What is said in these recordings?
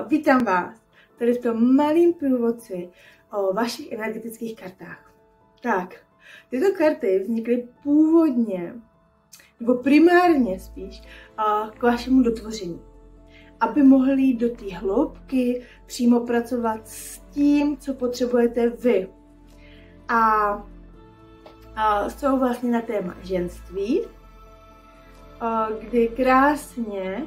Vítám vás tady v tom malém průvodci o vašich energetických kartách. Tak, tyto karty vznikly původně, nebo primárně spíš, k vašemu dotvoření. Aby mohli jít do té hloubky, přímo pracovat s tím, co potřebujete vy. A jsou vlastně na téma ženství, kdy krásně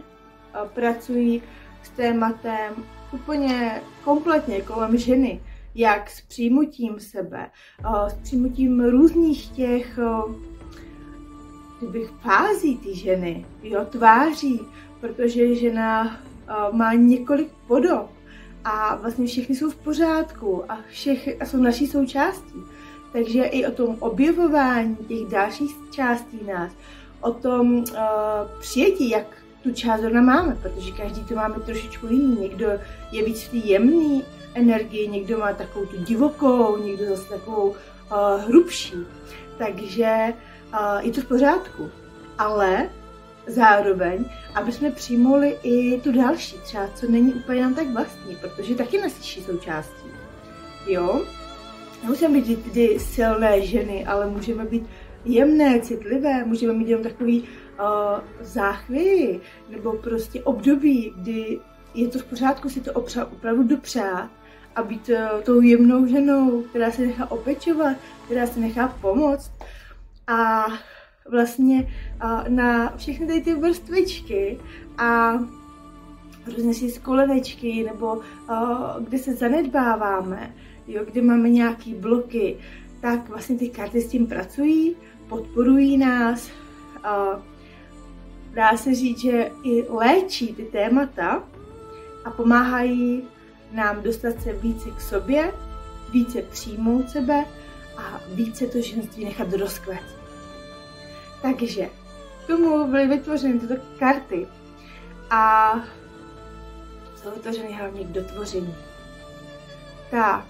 pracují s tématem úplně kompletně kolem ženy, jak s přijmutím sebe, s přijmutím různých těch fází té ženy, tváří, protože žena má několik podob a vlastně všechny jsou v pořádku a jsou naší součástí. Takže i o tom objevování těch dalších částí nás, o tom přijetí, jak tu část zrovna máme, protože každý to máme trošičku jiný. Někdo je víc v té jemné energii, někdo má takovou tu divokou, někdo zase takovou hrubší. Takže je to v pořádku. Ale zároveň, aby jsme přijmuli i tu další, třeba co není úplně nám tak vlastní, protože taky naší součástí. Jo? Nemusíme být vždy silné ženy, ale můžeme být jemné, citlivé, můžeme mít jenom takový záchvěvy, nebo prostě období, kdy je to v pořádku si to opravdu dopřát a být tou jemnou ženou, která se nechá opečovat, která se nechá pomoct. A vlastně na všechny tady ty vrstvičky a různé si skolevečky, nebo kde se zanedbáváme, kde máme nějaký bloky, tak vlastně ty karty s tím pracují, podporují nás. Dá se říct, že i léčí ty témata a pomáhají nám dostat se více k sobě, více přijmout sebe a více to ženství nechat rozkvět. Takže k tomu byly vytvořeny tyto karty a jsou vytvořeny hlavně k dotvoření. Tak,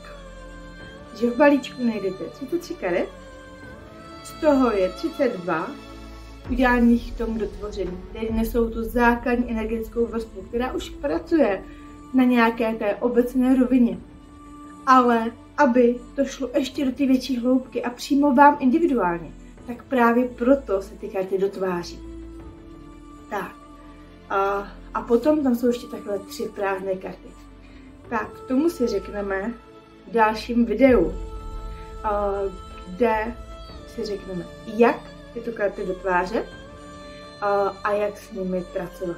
že v balíčku najdete 33 karet, z toho je 32 udělaných k tomu dotvoření, které nesou tu základní energetickou vrstvu, která už pracuje na nějaké té obecné rovině. Ale aby to šlo ještě do té větší hloubky a přímo vám individuálně, tak právě proto se ty karty dotváří. Tak. A potom tam jsou ještě takhle 3 prázdné karty. Tak, k tomu si řekneme v dalším videu, kde si řekneme, jak tyto karty dotvářet a jak s nimi pracovat.